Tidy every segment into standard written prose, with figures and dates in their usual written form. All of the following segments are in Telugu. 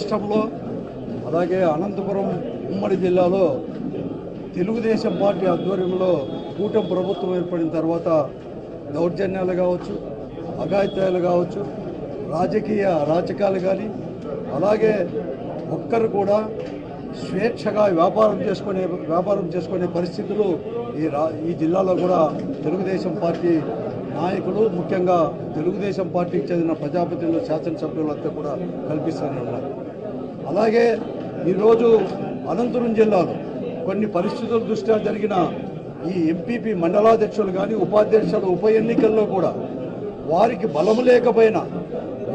రాష్ట్రంలో అలాగే అనంతపురం ఉమ్మడి జిల్లాలో తెలుగుదేశం పార్టీ ఆధ్వర్యంలో కూటమి ప్రభుత్వం ఏర్పడిన తర్వాత దౌర్జన్యాలు కావచ్చు, అఘాయిత్యాలు కావచ్చు, రాజకీయ అరాచకాలు కానీ, అలాగే ఒక్కరు కూడా స్వేచ్ఛగా వ్యాపారం చేసుకునే పరిస్థితులు ఈ జిల్లాలో కూడా తెలుగుదేశం పార్టీ నాయకులు, ముఖ్యంగా తెలుగుదేశం పార్టీకి చెందిన ప్రజాప్రతినిధులు, శాసనసభ్యులంతా కూడా కల్పిస్తూనే ఉన్నారు. అలాగే ఈరోజు అనంతపురం జిల్లాలో కొన్ని పరిస్థితుల దృష్ట్యా జరిగిన ఈ ఎంపీపీ మండలాధ్యక్షులు కానీ, ఉపాధ్యక్షులు ఉప ఎన్నికల్లో కూడా వారికి బలము లేకపోయినా,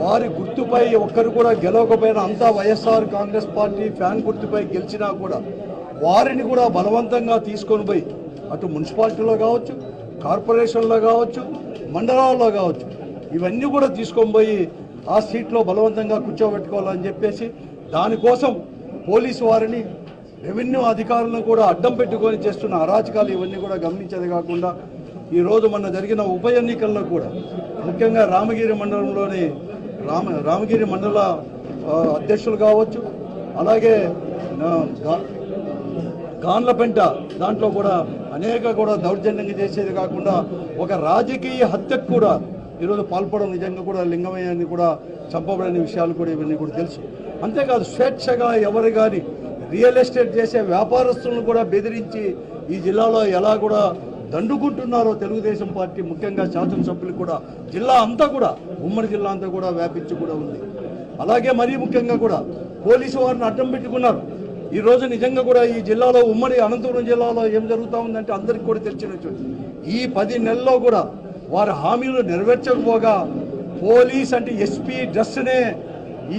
వారి గుర్తుపై ఒక్కరు కూడా గెలవకపోయినా, అంతా వైఎస్ఆర్ కాంగ్రెస్ పార్టీ ఫ్యాన్ గుర్తుపై గెలిచినా కూడా వారిని కూడా బలవంతంగా తీసుకొని పోయి అటు మున్సిపాలిటీలో కావచ్చు, కార్పొరేషన్లో కావచ్చు, మండలాల్లో కావచ్చు, ఇవన్నీ కూడా తీసుకొని పోయి ఆ సీట్లో బలవంతంగా కూర్చోబెట్టుకోవాలని చెప్పేసి దానికోసం పోలీసు వారిని, రెవెన్యూ అధికారులను కూడా అడ్డం పెట్టుకొని చేస్తున్న అరాచకాలు ఇవన్నీ కూడా గమనించేది కాకుండా ఈరోజు మొన్న జరిగిన ఉప ఎన్నికల్లో కూడా ముఖ్యంగా రామగిరి మండలంలోని రామగిరి మండల అధ్యక్షులు కావచ్చు, అలాగే గాన్లపెంట దాంట్లో కూడా అనేక కూడా దౌర్జన్యంగా చేసేది కాకుండా ఒక రాజకీయ హత్యకు కూడా ఈరోజు పాల్పడడం నిజంగా కూడా లింగమయ్యని కూడా చంపబడిన విషయాలు కూడా ఇవన్నీ కూడా తెలుసు. అంతేకాదు స్వేచ్ఛగా ఎవరు కానీ రియల్ ఎస్టేట్ చేసే వ్యాపారస్తులను కూడా బెదిరించి ఈ జిల్లాలో ఎలా కూడా దండుకుంటున్నారో తెలుగుదేశం పార్టీ, ముఖ్యంగా శాసనసభ్యులు కూడా జిల్లా అంతా కూడా, ఉమ్మడి జిల్లా అంతా కూడా వ్యాపించి కూడా ఉంది. అలాగే మరీ ముఖ్యంగా కూడా పోలీసు వారిని అడ్డం పెట్టుకున్నారు. ఈరోజు నిజంగా కూడా ఈ జిల్లాలో, ఉమ్మడి అనంతపురం జిల్లాలో ఏం జరుగుతూ ఉందంటే అందరికీ కూడా తెలిసినట్టు ఈ 10 నెలల్లో కూడా వారి హామీలు నెరవేర్చకపోగా పోలీస్ అంటే ఎస్పీ డ్రెస్నే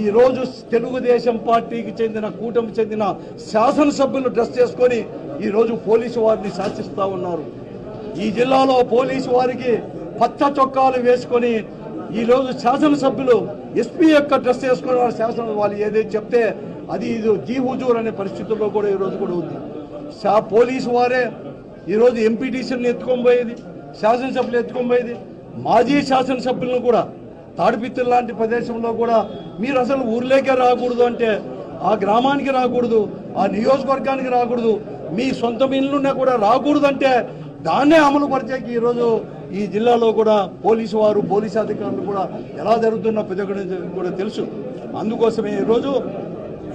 ఈరోజు తెలుగుదేశం పార్టీకి చెందిన, కూటమికి చెందిన శాసనసభ్యులు డ్రెస్ చేసుకొని ఈరోజు పోలీసు వారిని శాసిస్తూ ఉన్నారు. ఈ జిల్లాలో పోలీసు వారికి పచ్చ చొక్కాలు వేసుకొని ఈరోజు శాసనసభ్యులు ఎస్పీ యొక్క డ్రెస్ వేసుకుని వాళ్ళు ఏదైతే చెప్తే అది ఇది జీ హుజూర్ అనే పరిస్థితుల్లో కూడా ఈరోజు కూడా ఉంది. పోలీసు వారే ఈరోజు ఎంపీటీసీని ఎత్తుకొని పోయేది, శాసనసభ్యులు ఎత్తుకొని పోయేది, మాజీ శాసనసభ్యులను కూడా తాడిపిత్తుల లాంటి ప్రదేశంలో కూడా మీరు అసలు ఊర్లేకే రాకూడదు అంటే, ఆ గ్రామానికి రాకూడదు, ఆ నియోజకవర్గానికి రాకూడదు, మీ సొంత ఇల్లున్నా కూడా రాకూడదు అంటే దాన్నే అమలు పరిచేకి ఈరోజు ఈ జిల్లాలో కూడా పోలీసు వారు, పోలీసు అధికారులు కూడా ఎలా జరుగుతున్న ప్రతి ఒక్కరికి కూడా తెలుసు. అందుకోసమే ఈరోజు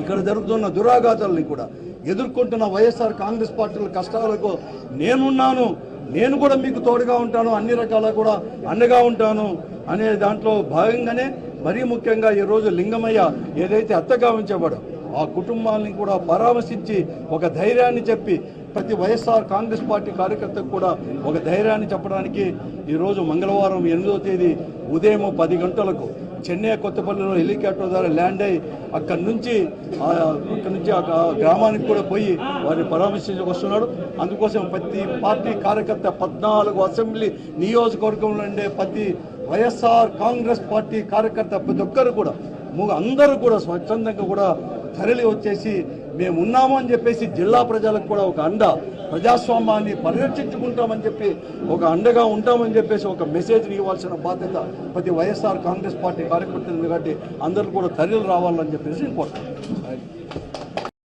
ఇక్కడ జరుగుతున్న దురాఘాతాలని కూడా ఎదుర్కొంటున్న వైఎస్ఆర్ కాంగ్రెస్ పార్టీల కష్టాలకు నేనున్నాను, నేను కూడా మీకు తోడుగా ఉంటాను, అన్ని రకాల కూడా అండగా ఉంటాను అనే దాంట్లో భాగంగానే మరీ ముఖ్యంగా ఈరోజు లింగమయ్య ఏదైతే అత్తగావించబడో ఆ కుటుంబాలని కూడా పరామర్శించి ఒక ధైర్యాన్ని చెప్పి ప్రతి వైఎస్ఆర్ కాంగ్రెస్ పార్టీ కార్యకర్తకు కూడా ఒక ధైర్యాన్ని చెప్పడానికి ఈరోజు మంగళవారం 8వ తేదీ ఉదయం 10 గంటలకు చెన్నై కొత్తపల్లిలో హెలికాప్టర్ ద్వారా ల్యాండ్ అయ్యి అక్కడి నుంచి ఆ గ్రామానికి కూడా పోయి వారిని పరామర్శించకు వస్తున్నాడు. అందుకోసం ప్రతి పార్టీ కార్యకర్త 14 అసెంబ్లీ నియోజకవర్గంలో ఉండే ప్రతి వైఎస్ఆర్ కాంగ్రెస్ పార్టీ కార్యకర్త ప్రతి ఒక్కరు కూడా అందరూ కూడా స్వచ్ఛందంగా కూడా తరలి వచ్చేసి మేము ఉన్నాము అని చెప్పేసి జిల్లా ప్రజలకు కూడా ఒక అండ, ప్రజాస్వామ్యాన్ని పరిరక్షించుకుంటామని చెప్పి ఒక అండగా ఉంటామని చెప్పేసి ఒక మెసేజ్ని ఇవ్వాల్సిన బాధ్యత ప్రతి వైఎస్ఆర్ కాంగ్రెస్ పార్టీ కార్యకర్తలు, కాబట్టి అందరూ కూడా తరలి రావాలని చెప్పేసి కోరుతున్నాను.